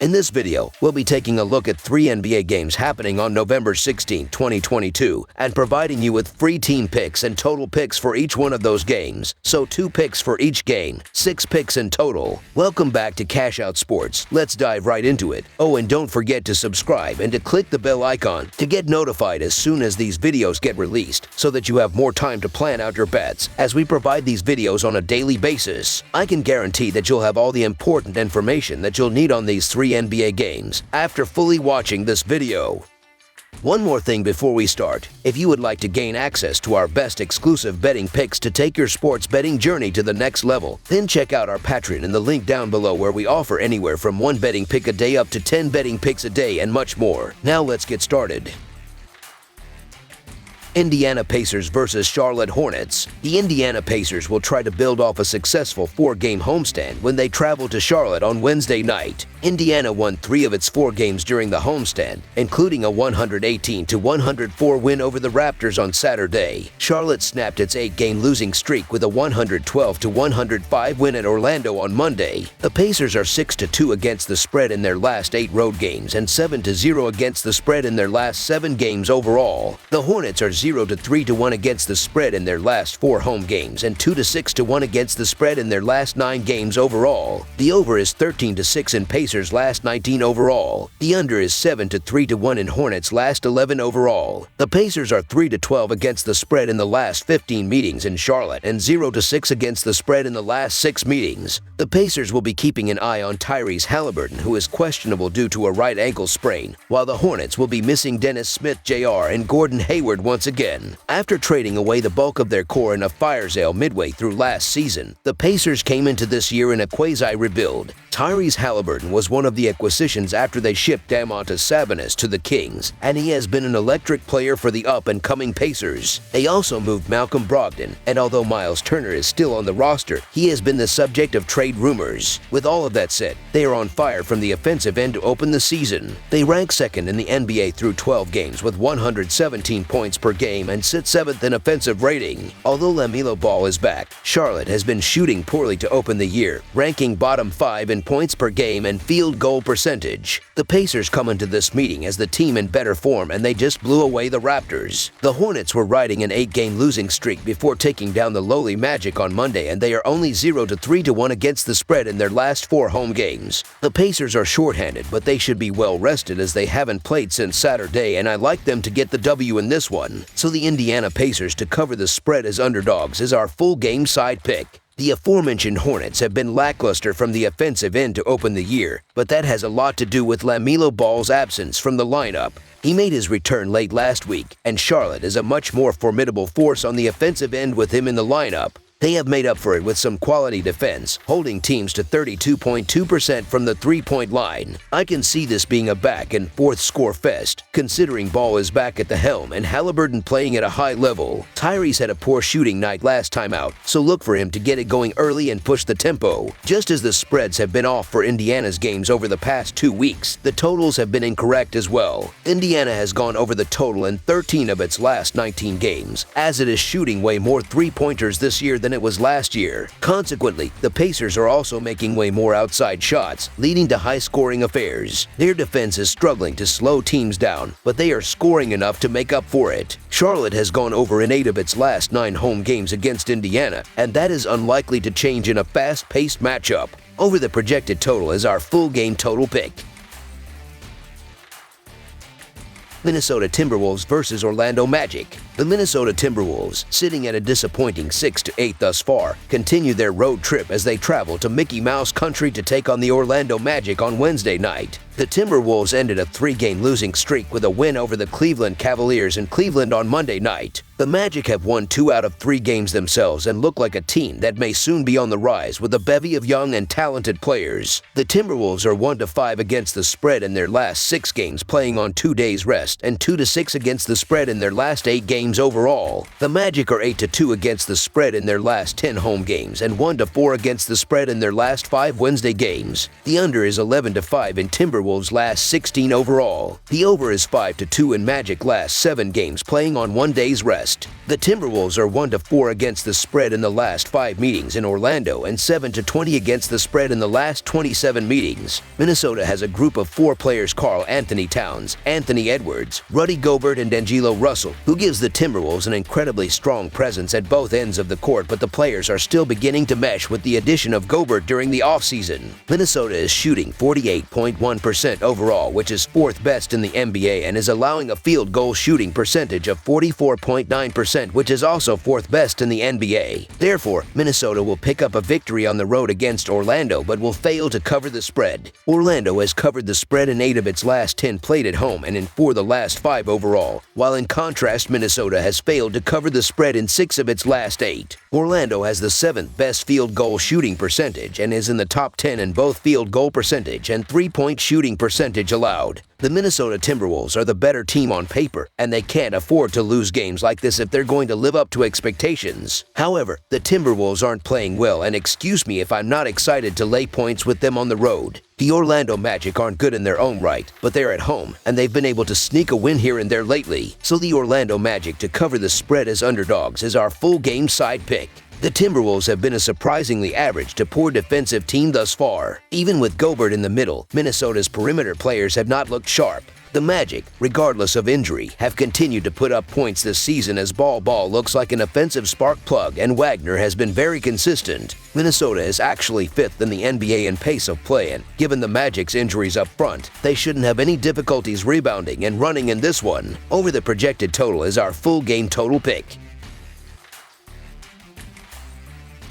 In this video, we'll be taking a look at 3 NBA games happening on November 16, 2022, and providing you with free team picks and total picks for each one of those games. So 2 picks for each game, 6 picks in total. Welcome back to Cash Out Sports. Let's dive right into it. Oh, and don't forget to subscribe and to click the bell icon to get notified as soon as these videos get released, so that you have more time to plan out your bets as we provide these videos on a daily basis. I can guarantee that you'll have all the important information that you'll need on these 3 NBA games after fully watching this video. One more thing before we start. If you would like to gain access to our best exclusive betting picks to take your sports betting journey to the next level, then check out our Patreon in the link down below, where we offer anywhere from 1 betting pick a day up to 10 betting picks a day and much more. Now let's get started. Indiana Pacers versus Charlotte Hornets. The Indiana Pacers will try to build off a successful 4-game homestand when they travel to Charlotte on Wednesday night. Indiana won 3 of its 4 games during the homestand, including a 118-104 win over the Raptors on Saturday. Charlotte snapped its 8-game losing streak with a 112-105 win at Orlando on Monday. The Pacers are 6-2 against the spread in their last 8 road games and 7-0 against the spread in their last 7 games overall. The Hornets are 0-3-1 against the spread in their last 4 home games and 2-6-1 against the spread in their last 9 games overall. The over is 13-6 in Pacers' last 19 overall. The under is 7-3-1 in Hornets' last 11 overall. The Pacers are 3-12 against the spread in the last 15 meetings in Charlotte and 0-6 against the spread in the last 6 meetings. The Pacers will be keeping an eye on Tyrese Haliburton, who is questionable due to a right ankle sprain, while the Hornets will be missing Dennis Smith Jr. and Gordon Hayward once again. After trading away the bulk of their core in a fire sale midway through last season, the Pacers came into this year in a quasi-rebuild. Tyrese Haliburton was one of the acquisitions after they shipped Domantas Sabonis to the Kings, and he has been an electric player for the up-and-coming Pacers. They also moved Malcolm Brogdon, and although Miles Turner is still on the roster, he has been the subject of trade rumors. With all of that said, they are on fire from the offensive end to open the season. They rank 2nd in the NBA through 12 games with 117 points per game and sit 7th in offensive rating. Although LaMelo Ball is back, Charlotte has been shooting poorly to open the year, ranking bottom 5 in points per game and field goal percentage. The Pacers come into this meeting as the team in better form, and they just blew away the Raptors. The Hornets were riding an 8-game losing streak before taking down the lowly Magic on Monday, and they are only 0-3-1 against the spread in their last 4 home games. The Pacers are shorthanded, but they should be well rested as they haven't played since Saturday, and I like them to get the W in this one. So the Indiana Pacers to cover the spread as underdogs is our full game side pick. The aforementioned Hornets have been lackluster from the offensive end to open the year, but that has a lot to do with LaMelo Ball's absence from the lineup. He made his return late last week, and Charlotte is a much more formidable force on the offensive end with him in the lineup. They have made up for it with some quality defense, holding teams to 32.2% from the 3-point line. I can see this being a back-and-forth score fest, considering Ball is back at the helm and Haliburton playing at a high level. Tyrese had a poor shooting night last time out, so look for him to get it going early and push the tempo. Just as the spreads have been off for Indiana's games over the past 2 weeks, the totals have been incorrect as well. Indiana has gone over the total in 13 of its last 19 games, as it is shooting way more 3-pointers this year than it was last year. Consequently, the Pacers are also making way more outside shots, leading to high-scoring affairs. Their defense is struggling to slow teams down, but they are scoring enough to make up for it. Charlotte has gone over in 8 of its last 9 home games against Indiana, and that is unlikely to change in a fast-paced matchup. Over the projected total is our full game total pick. Minnesota Timberwolves versus Orlando Magic. The Minnesota Timberwolves, sitting at a disappointing 6-8 thus far, continue their road trip as they travel to Mickey Mouse Country to take on the Orlando Magic on Wednesday night. The Timberwolves ended a 3-game losing streak with a win over the Cleveland Cavaliers in Cleveland on Monday night. The Magic have won 2 out of 3 games themselves and look like a team that may soon be on the rise with a bevy of young and talented players. The Timberwolves are 1-5 against the spread in their last 6 games, playing on 2 days rest, and 2-6 against the spread in their last 8 games overall. The Magic are 8-2 against the spread in their last 10 home games and 1-4 against the spread in their last 5 Wednesday games. The under is 11-5 in Timberwolves' last 16 overall. The over is 5-2 in Magic last 7 games, playing on 1 day's rest. The Timberwolves are 1-4 against the spread in the last 5 meetings in Orlando and 7-20 against the spread in the last 27 meetings. Minnesota has a group of 4 players: Karl Anthony Towns, Anthony Edwards, Rudy Gobert, and D'Angelo Russell, who gives the Timberwolves an incredibly strong presence at both ends of the court, but the players are still beginning to mesh with the addition of Gobert during the offseason. Minnesota is shooting 48.1% overall, which is 4th best in the NBA, and is allowing a field goal shooting percentage of 44.9%, which is also 4th best in the NBA. Therefore, Minnesota will pick up a victory on the road against Orlando, but will fail to cover the spread. Orlando has covered the spread in 8 of its last 10 played at home and in 4 of the last 5 overall, while in contrast, Minnesota has failed to cover the spread in 6 of its last 8. Orlando has the 7th best field goal shooting percentage and is in the top 10 in both field goal percentage and 3-point shooting percentage allowed. The Minnesota Timberwolves are the better team on paper, and they can't afford to lose games like this if they're going to live up to expectations. However, the Timberwolves aren't playing well, and excuse me if I'm not excited to lay points with them on the road. The Orlando Magic aren't good in their own right, but they're at home, and they've been able to sneak a win here and there lately. So the Orlando Magic to cover the spread as underdogs is our full game side pick. The Timberwolves have been a surprisingly average to poor defensive team thus far. Even with Gobert in the middle, Minnesota's perimeter players have not looked sharp. The Magic, regardless of injury, have continued to put up points this season as Ball looks like an offensive spark plug, and Wagner has been very consistent. Minnesota is actually 5th in the NBA in pace of play, and given the Magic's injuries up front, they shouldn't have any difficulties rebounding and running in this one. Over the projected total is our full game total pick.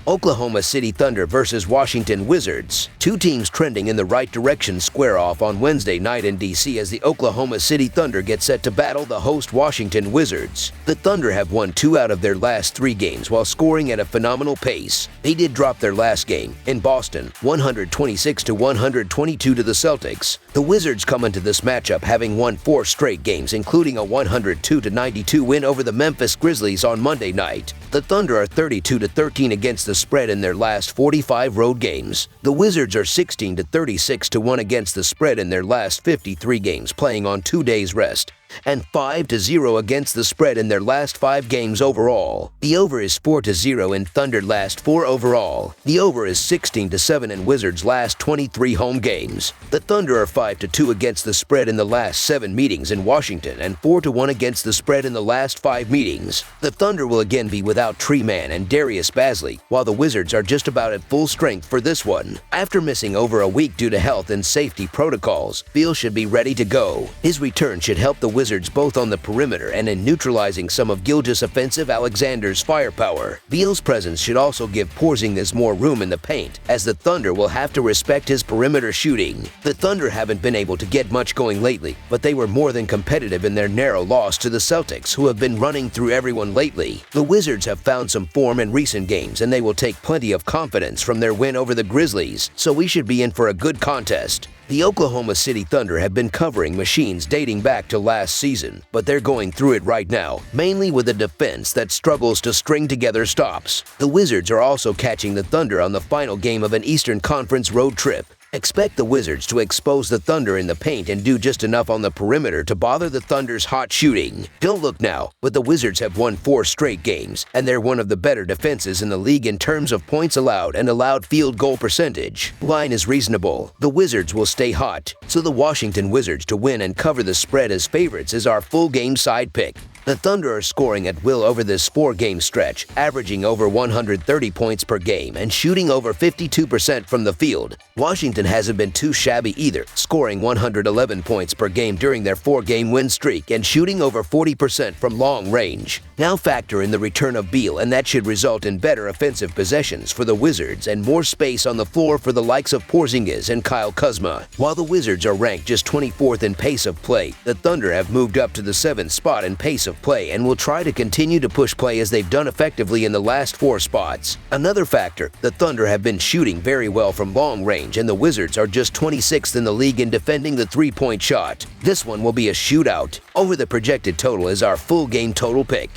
Oklahoma City Thunder versus Washington Wizards. 2 teams trending in the right direction square off on Wednesday night in D.C. as the Oklahoma City Thunder get set to battle the host Washington Wizards. The Thunder have won 2 out of their last 3 games while scoring at a phenomenal pace. They did drop their last game in Boston, 126-122 to the Celtics. The Wizards come into this matchup having won 4 straight games, including a 102-92 win over the Memphis Grizzlies on Monday night. The Thunder are 32-13 against the spread in their last 45 road games. The Wizards are 16-36-1 against the spread in their last 53 games, playing on 2 days rest, and 5-0 against the spread in their last 5 games overall. The over is 4-0 in Thunder last 4 overall. The over is 16-7 in Wizards last 23 home games. The Thunder are 5-2 against the spread in the last 7 meetings in Washington and 4-1 against the spread in the last 5 meetings. The Thunder will again be without Tree Man and Darius Bazley, while the Wizards are just about at full strength for this one. After missing over a week due to health and safety protocols, Beal should be ready to go. His return should help the Wizards both on the perimeter and in neutralizing some of Gilgeous offensive Alexander's firepower. Beal's presence should also give Porzingis more room in the paint, as the Thunder will have to respect his perimeter shooting. The Thunder haven't been able to get much going lately, but they were more than competitive in their narrow loss to the Celtics, who have been running through everyone lately. The Wizards have found some form in recent games, and they will take plenty of confidence from their win over the Grizzlies, so we should be in for a good contest. The Oklahoma City Thunder have been covering machines dating back to last season, but they're going through it right now, mainly with a defense that struggles to string together stops. The Wizards are also catching the Thunder on the final game of an Eastern Conference road trip. Expect the Wizards to expose the Thunder in the paint and do just enough on the perimeter to bother the Thunder's hot shooting. Don't look now, but the Wizards have won 4 straight games, and they're one of the better defenses in the league in terms of points allowed and allowed field goal percentage. Line is reasonable. The Wizards will stay hot, so the Washington Wizards to win and cover the spread as favorites is our full game side pick. The Thunder are scoring at will over this 4-game stretch, averaging over 130 points per game and shooting over 52% from the field. Washington hasn't been too shabby either, scoring 111 points per game during their 4-game win streak and shooting over 40% from long range. Now factor in the return of Beal, and that should result in better offensive possessions for the Wizards and more space on the floor for the likes of Porzingis and Kyle Kuzma. While the Wizards are ranked just 24th in pace of play, the Thunder have moved up to the 7th spot in pace of play and will try to continue to push play as they've done effectively in the last 4 spots. Another factor, the Thunder have been shooting very well from long range, and the Wizards are just 26th in the league in defending the 3-point shot. This one will be a shootout. Over the projected total is our full game total pick.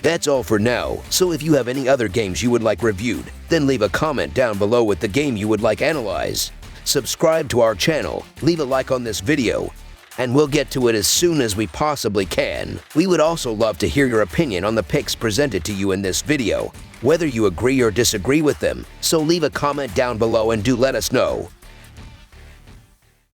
That's all for now, so if you have any other games you would like reviewed, then leave a comment down below with the game you would like analyzed. Subscribe to our channel, leave a like on this video, and we'll get to it as soon as we possibly can. We would also love to hear your opinion on the picks presented to you in this video, whether you agree or disagree with them, so leave a comment down below and do let us know.